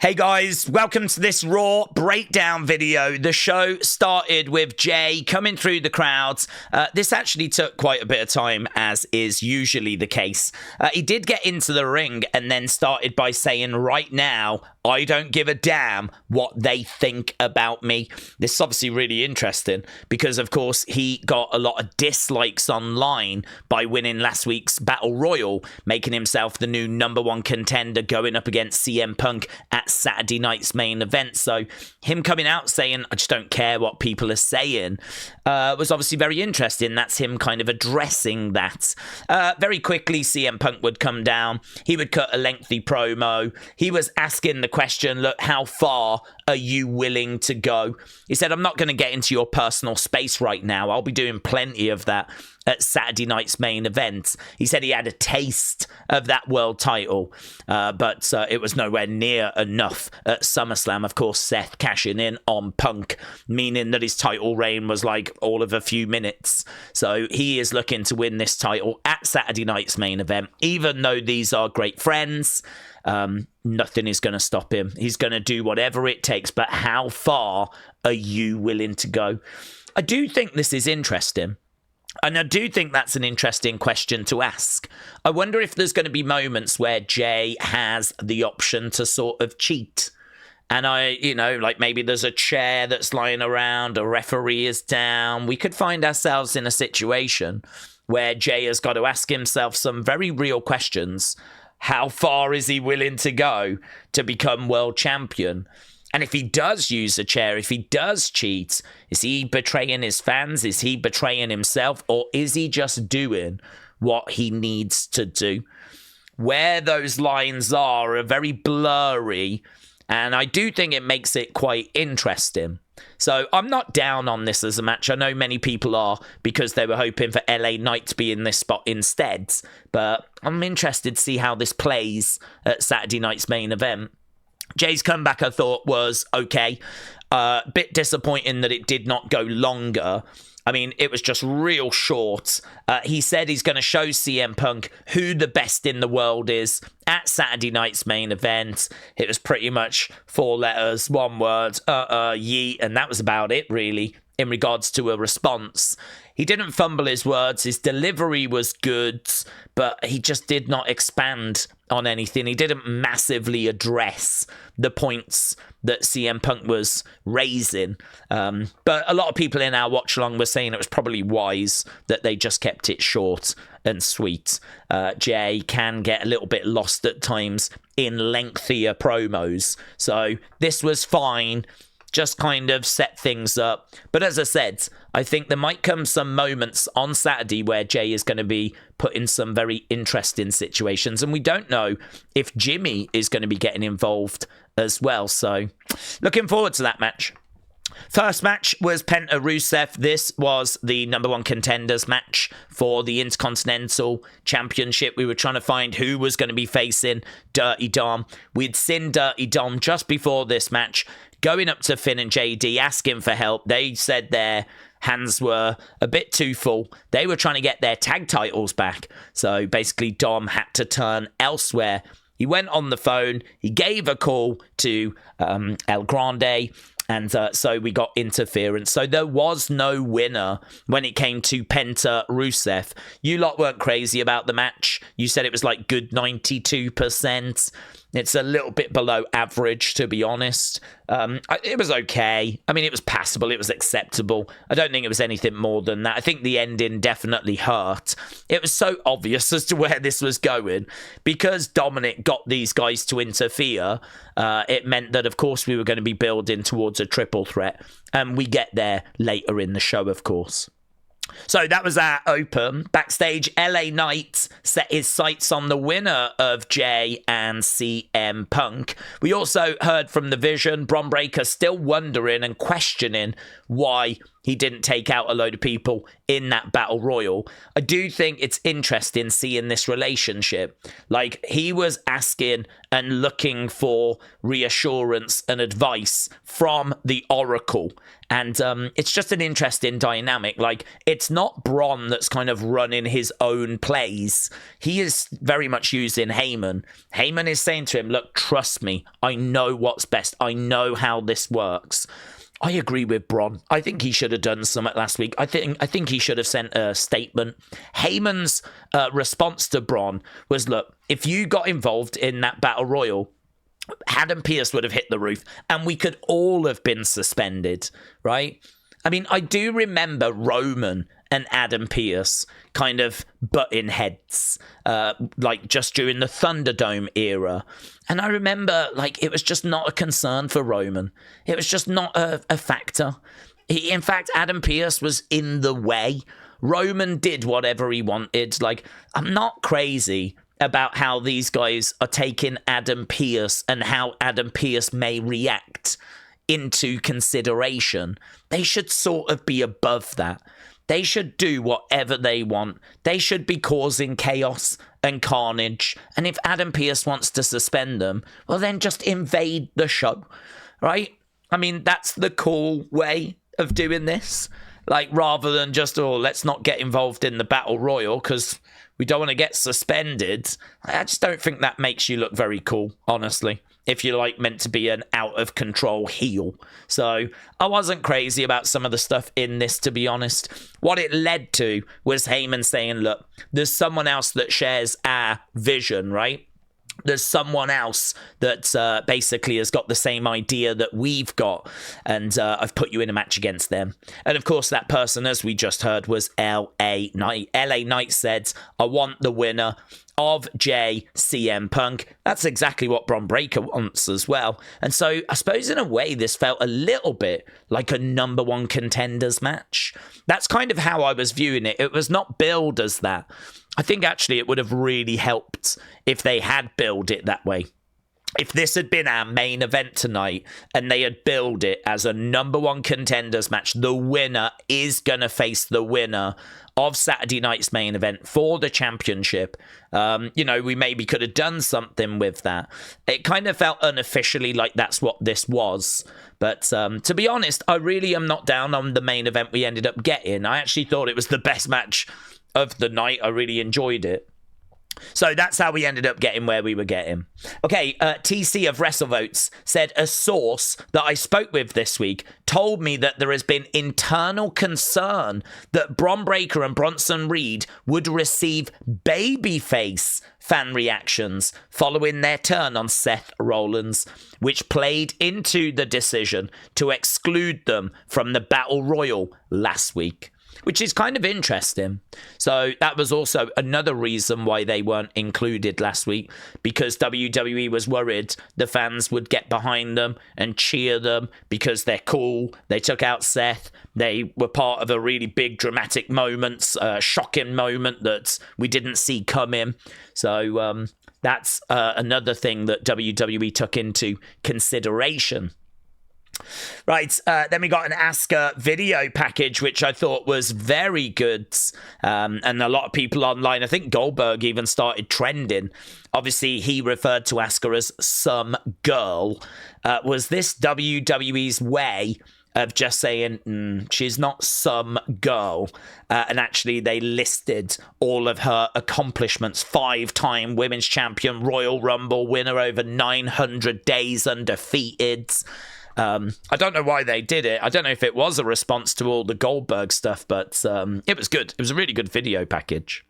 Hey guys, welcome to this Raw breakdown video. The show started with Jey coming through the crowds. This actually took quite a bit of time, as is usually the case. He did get into the ring and then started by saying, right now, I don't give a damn what they think about me. This is obviously really interesting because, of course, he got a lot of dislikes online by winning last week's Battle Royal, making himself the new #1 contender going up against CM Punk at Saturday night's main event. So him coming out saying, I just don't care what people are saying, was obviously very interesting. That's him kind of addressing that. Very quickly, CM Punk would come down. He would cut a lengthy promo. He was asking the question, look, how far are you willing to go? He said, I'm not going to get into your personal space right now. I'll be doing plenty of that at Saturday night's main event. He said he had a taste of that world title, but it was nowhere near enough at SummerSlam. Of course, Seth cashing in on Punk, meaning that his title reign was like all of a few minutes. So he is looking to win this title at Saturday night's main event. Even though these are great friends, nothing is going to stop him. He's going to do whatever it takes, but how far are you willing to go? I do think this is interesting. And I do think that's an interesting question to ask. I wonder if there's going to be moments where Jey has the option to sort of cheat. And like maybe there's a chair that's lying around, a referee is down. We could find ourselves in a situation where Jey has got to ask himself some very real questions. How far is he willing to go to become world champion? And if he does use a chair, if he does cheat, is he betraying his fans? Is he betraying himself? Or is he just doing what he needs to do? Where those lines are very blurry, and I do think it makes it quite interesting. So I'm not down on this as a match. I know many people are because they were hoping for LA Knight to be in this spot instead. But I'm interested to see how this plays at Saturday night's main event. Jey's comeback, I thought, was okay. Bit disappointing that it did not go longer. I mean, it was just real short. He said he's going to show CM Punk who the best in the world is at Saturday night's main event. It was pretty much 4 letters, 1 word, yeet, and that was about it, really, in regards to a response. He didn't fumble his words. His delivery was good, but he just did not expand on anything. He didn't massively address the points that CM Punk was raising. But a lot of people in our watch along were saying it was probably wise that they just kept it short and sweet. Jey can get a little bit lost at times in lengthier promos. So this was fine. Just kind of set things up. But as I said, I think there might come some moments on Saturday where Jey is going to be put in some very interesting situations. And we don't know if Jimmy is going to be getting involved as well. So looking forward to that match. First match was Penta Rusev. This was the #1 contenders match for the Intercontinental Championship. We were trying to find who was going to be facing Dirty Dom. We'd seen Dirty Dom just before this match going up to Finn and JD asking for help. They said their hands were a bit too full. They were trying to get their tag titles back. So basically Dom had to turn elsewhere. He went on the phone. He gave a call to El Grande. And so we got interference. So there was no winner when it came to Penta Rusev. You lot weren't crazy about the match. You said it was like good 92%. It's a little bit below average, to be honest. It was okay. I mean, it was passable. It was acceptable. I don't think it was anything more than that. I think the ending definitely hurt. It was so obvious as to where this was going. Because Dominik got these guys to interfere, it meant that, of course, we were going to be building towards a triple threat. And we get there later in the show, of course. So that was our open. Backstage, LA Knight set his sights on the winner of Jey and CM Punk. We also heard from the Vision, Bron Breakker still wondering and questioning why he didn't take out a load of people in that battle royal. I do think it's interesting seeing this relationship. Like, he was asking and looking for reassurance and advice from the Oracle. And it's just an interesting dynamic. Like, it's not Bron that's kind of running his own plays. He is very much using Heyman. Heyman is saying to him, look, trust me. I know what's best. I know how this works. I agree with Bron. I think he should have done something last week. I think he should have sent a statement. Heyman's response to Bron was, look, if you got involved in that battle royal, Adam Pearce would have hit the roof and we could all have been suspended, right? I mean, I do remember Roman and Adam Pearce kind of butting heads, like just during the Thunderdome era. And I remember, like, it was just not a concern for Roman. It was just not a factor. In fact, Adam Pearce was in the way. Roman did whatever he wanted. Like, I'm not crazy about how these guys are taking Adam Pearce and how Adam Pearce may react into consideration. They should sort of be above that. They should do whatever they want. They should be causing chaos and carnage. And if Adam Pearce wants to suspend them, well, then just invade the show, right? I mean, that's the cool way of doing this. Like, rather than just, oh, let's not get involved in the battle royal because we don't want to get suspended. I just don't think that makes you look very cool, honestly, if you're like meant to be an out of control heel. So I wasn't crazy about some of the stuff in this, to be honest. What it led to was Heyman saying, look, there's someone else that shares our vision, right? There's someone else that basically has got the same idea that we've got, and I've put you in a match against them. And of course, that person, as we just heard, was LA Knight. LA Knight said, I want the winner of Jey CM Punk. That's exactly what Bron Breakker wants as well. And so I suppose in a way this felt a little bit like a number one contenders match. That's kind of how I was viewing it. It was not billed as that. I think actually it would have really helped if they had billed it that way. If this had been our main event tonight and they had billed it as a number one contenders match, the winner is going to face the winner of Saturday night's main event for the championship. We maybe could have done something with that. It kind of felt unofficially like that's what this was. But to be honest, I really am not down on the main event we ended up getting. I actually thought it was the best match of the night. I really enjoyed it. So that's how we ended up getting where we were getting. Okay, TC of Wrestlevotes said, a source that I spoke with this week told me that there has been internal concern that Bron Breakker and Bronson Reed would receive babyface fan reactions following their turn on Seth Rollins, which played into the decision to exclude them from the Battle Royal last week, which is kind of interesting. So that was also another reason why they weren't included last week, because WWE was worried the fans would get behind them and cheer them because they're cool. They took out Seth. They were part of a really big dramatic moment, shocking moment that we didn't see coming. So that's another thing that WWE took into consideration. Right, then we got an Asuka video package, which I thought was very good. And a lot of people online, I think Goldberg even started trending. Obviously, he referred to Asuka as some girl. Was this WWE's way of just saying, she's not some girl? And actually, they listed all of her accomplishments. 5-time women's champion, Royal Rumble winner, over 900 days undefeated. I don't know why they did it. I don't know if it was a response to all the Goldberg stuff, but it was good. It was a really good video package.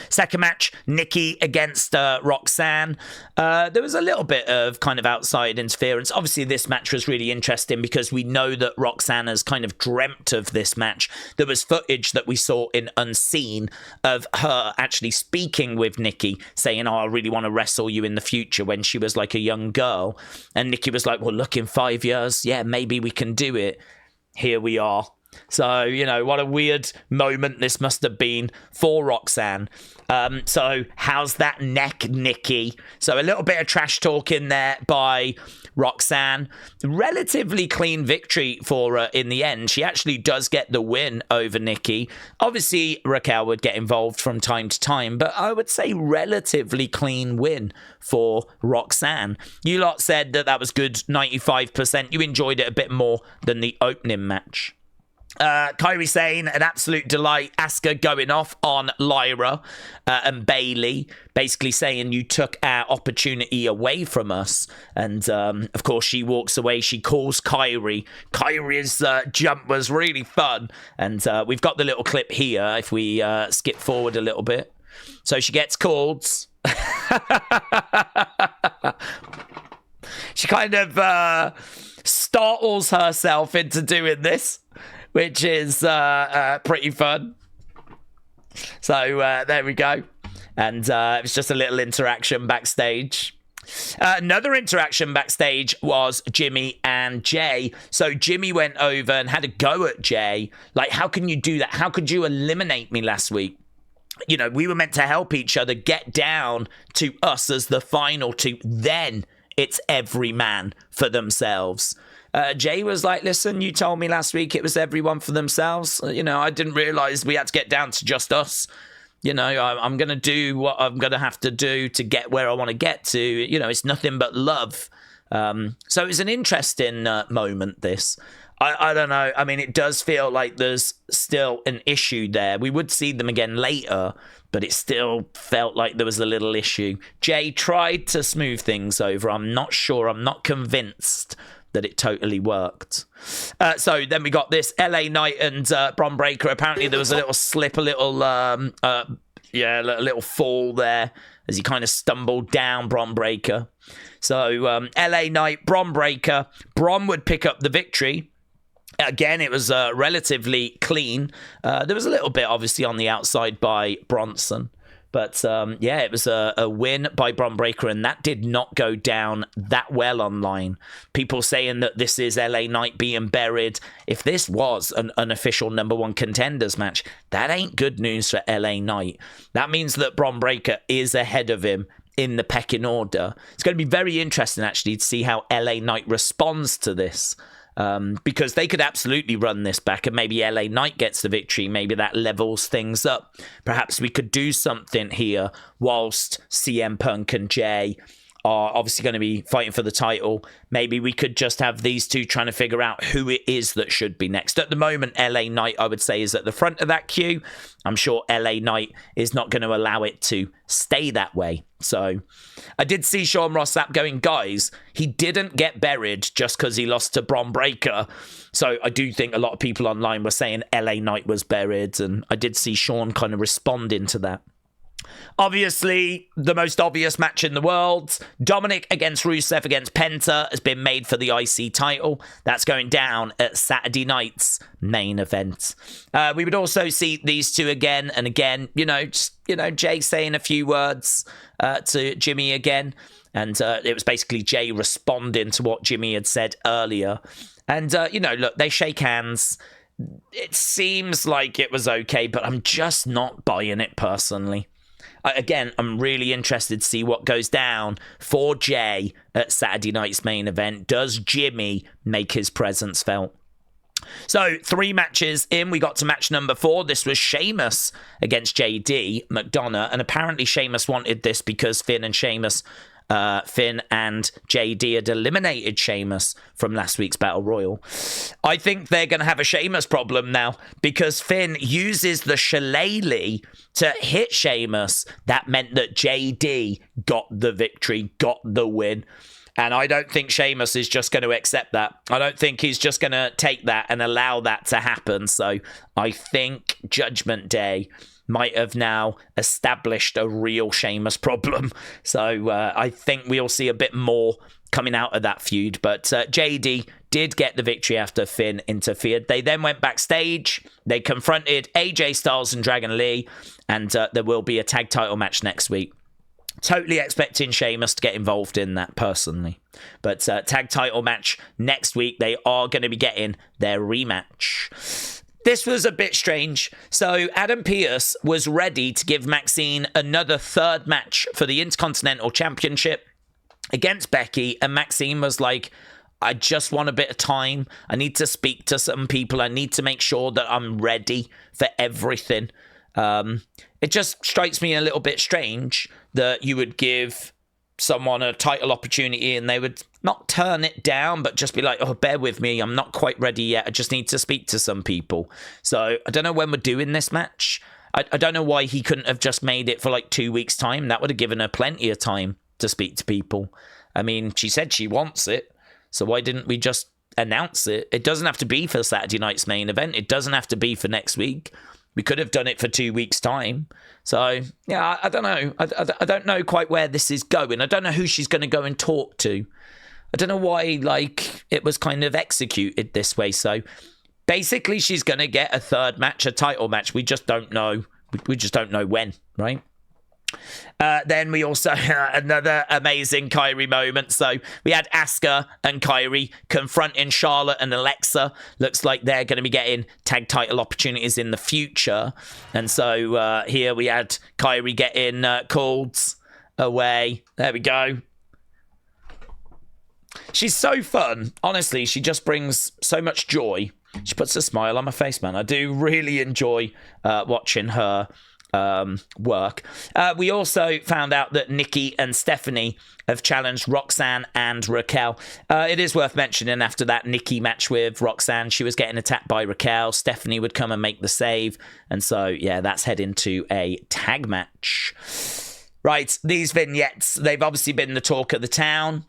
Second match, Nikki against Roxanne. There was a little bit of kind of outside interference. Obviously, this match was really interesting because we know that Roxanne has kind of dreamt of this match. There was footage that we saw in Unseen of her actually speaking with Nikki, saying, I really want to wrestle you in the future, when she was like a young girl. And Nikki was like, well, look, in 5 years, yeah, maybe we can do it. Here we are. So, you know, what a weird moment this must have been for Roxanne. So, how's that neck, Nikki? So, a little bit of trash talk in there by Roxanne. Relatively clean victory for her in the end. She actually does get the win over Nikki. Obviously, Raquel would get involved from time to time, but I would say relatively clean win for Roxanne. You lot said that was good, 95%. You enjoyed it a bit more than the opening match. Kairi saying an absolute delight. Asuka going off on Lyra and Bayley, basically saying you took our opportunity away from us. And of course, she walks away. She calls Kairi. Kairi's jump was really fun. And we've got the little clip here if we skip forward a little bit. So she gets called. She kind of startles herself into doing this, which is pretty fun. So there we go. And it was just a little interaction backstage. Another interaction backstage was Jimmy and Jey. So Jimmy went over and had a go at Jey. Like, how can you do that? How could you eliminate me last week? You know, we were meant to help each other get down to us as the final two. Then it's every man for themselves. Jey was like, listen, you told me last week it was everyone for themselves. You know, I didn't realize we had to get down to just us. You know, I'm going to do what I'm going to have to do to get where I want to get to. You know, it's nothing but love. So it's an interesting moment, this. I don't know. I mean, it does feel like there's still an issue there. We would see them again later, but it still felt like there was a little issue. Jey tried to smooth things over. I'm not sure. I'm not convinced that it totally worked. So then we got this LA Knight and Bron Breakker. Apparently there was a little slip, a little fall there as he kind of stumbled down Bron Breakker. So LA Knight, Bron Breakker. Bron would pick up the victory. Again, it was relatively clean. There was a little bit, obviously, on the outside by Bronson. But, yeah, it was a win by Bron Breakker, and that did not go down that well online. People saying that this is LA Knight being buried. If this was an unofficial number one contenders match, that ain't good news for LA Knight. That means that Bron Breakker is ahead of him in the pecking order. It's going to be very interesting, actually, to see how LA Knight responds to this. Because they could absolutely run this back and maybe LA Knight gets the victory. Maybe that levels things up. Perhaps we could do something here whilst CM Punk and Jey are obviously going to be fighting for the title. Maybe we could just have these two trying to figure out who it is that should be next. At the moment, LA Knight, I would say, is at the front of that queue. I'm sure LA Knight is not going to allow it to stay that way. So I did see Sean Ross Sapp going, guys, he didn't get buried just because he lost to Bron Breakker. So I do think a lot of people online were saying LA Knight was buried, and I did see Sean kind of responding to that. Obviously, the most obvious match in the world, Dominik against Rusev against Penta, has been made for the IC title. That's going down at Saturday night's main event. We would also see these two again and again. Jey saying a few words to Jimmy again. And it was basically Jey responding to what Jimmy had said earlier. And, look, they shake hands. It seems like it was okay, but I'm just not buying it personally. Again, I'm really interested to see what goes down for Jey at Saturday night's main event. Does Jimmy make his presence felt? So 3 matches in, we got to match number 4. This was Sheamus against JD McDonagh, and apparently Sheamus wanted this because Finn and JD had eliminated Sheamus from last week's Battle Royal. I think they're going to have a Sheamus problem now because Finn uses the shillelagh to hit Sheamus. That meant that JD got the victory, got the win. And I don't think Sheamus is just going to accept that. I don't think he's just going to take that and allow that to happen. So I think Judgment Day might have now established a real Sheamus problem. So I think we'll see a bit more coming out of that feud. But JD did get the victory after Finn interfered. They then went backstage. They confronted AJ Styles and Dragon Lee. And there will be a tag title match next week. Totally expecting Sheamus to get involved in that personally. But tag title match next week, they are going to be getting their rematch. This was a bit strange. So Adam Pearce was ready to give Maxxine another third match for the Intercontinental Championship against Becky. And Maxxine was like, I just want a bit of time. I need to speak to some people. I need to make sure that I'm ready for everything. It just strikes me a little bit strange that you would give someone a title opportunity and they would not turn it down, but just be like, oh, bear with me, I'm not quite ready yet, I just need to speak to some people. So I don't know when we're doing this match. I don't know why he couldn't have just made it for like 2 weeks time. That would have given her plenty of time to speak to people. I mean, she said she wants it, so why didn't we just announce it? It doesn't have to be for Saturday night's main event. It doesn't have to be for next week. We could have done it for 2 weeks' time. So, yeah, I don't know. I don't know quite where this is going. I don't know who she's going to go and talk to. I don't know why, like, it was kind of executed this way. So, basically, she's going to get a third match, a title match. We just don't know. We just don't know when, right? Then we also another amazing Kairi moment. So we had Asuka and Kairi confronting Charlotte and Alexa. Looks like they're going to be getting tag title opportunities in the future. And so here we had Kairi getting called away. There we go. She's so fun. Honestly, she just brings so much joy. She puts a smile on my face, man. I do really enjoy watching her work. We also found out that Nikki and Stephanie have challenged Roxanne and Raquel. It is worth mentioning after that Nikki match with Roxanne, she was getting attacked by Raquel. Stephanie would come and make the save. And so, yeah, that's heading to a tag match. Right, these vignettes, they've obviously been the talk of the town.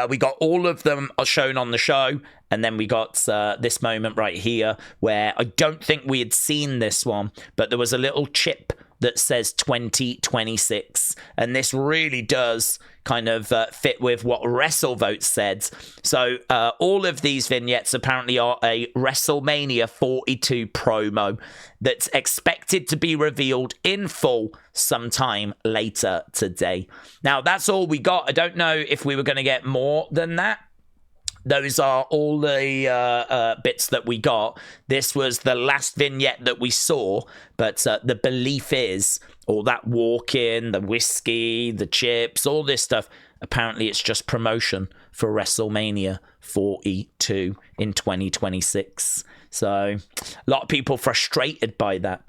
We got all of them shown on the show, and then we got this moment right here where I don't think we had seen this one, but there was a little chip that says 2026, and this really does kind of fit with what Wrestlevotes said. So all of these vignettes apparently are a WrestleMania 42 promo that's expected to be revealed in full sometime later today. Now, that's all we got. I don't know if we were going to get more than that. Those are all the bits that we got. This was the last vignette that we saw, but the belief is all that walking, the whiskey, the chips, all this stuff, apparently it's just promotion for WrestleMania 42 in 2026. So a lot of people frustrated by that.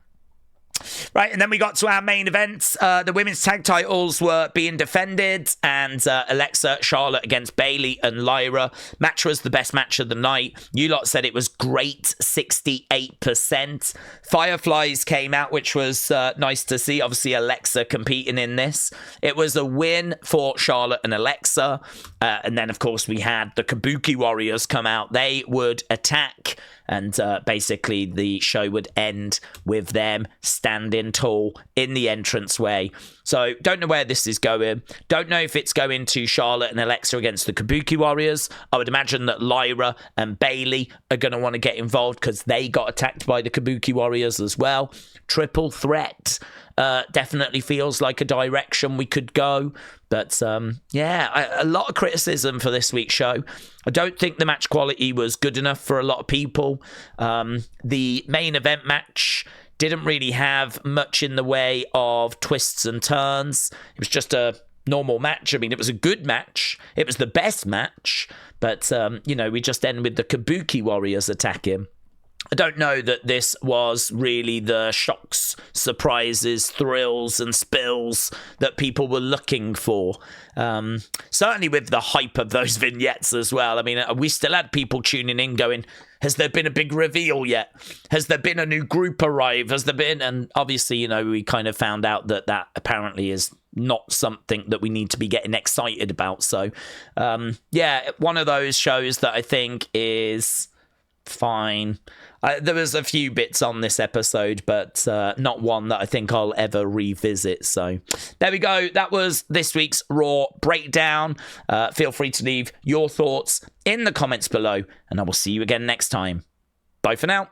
Right, and then we got to our main event. The women's tag titles were being defended, and Alexa, Charlotte against Bayley and Lyra. Match was the best match of the night. You lot said it was great, 68%. Fireflies came out, which was nice to see. Obviously, Alexa competing in this. It was a win for Charlotte and Alexa. And then, of course, we had the Kabuki Warriors come out. They would attack, and basically the show would end with them standing tall in the entranceway. So don't know where this is going. Don't know if it's going to Charlotte and Alexa against the Kabuki Warriors. I would imagine that Lyra and Bayley are going to want to get involved because they got attacked by the Kabuki Warriors as well. Triple threat definitely feels like a direction we could go. But yeah, a lot of criticism for this week's show. I don't think the match quality was good enough for a lot of people. The main event match didn't really have much in the way of twists and turns. It was just a normal match. I mean, it was a good match. It was the best match. But, you know, we just end with the Kabuki Warriors attacking. I don't know that this was really the shocks, surprises, thrills, and spills that people were looking for. Certainly with the hype of those vignettes as well. I mean, we still had people tuning in going, has there been a big reveal yet? Has there been a new group arrive? Has there been? And obviously, you know, we kind of found out that that apparently is not something that we need to be getting excited about. So, yeah, one of those shows that I think is fine. There was a few bits on this episode, but not one that I think I'll ever revisit. So there we go. That was this week's Raw breakdown. Feel free to leave your thoughts in the comments below, and I will see you again next time. Bye for now.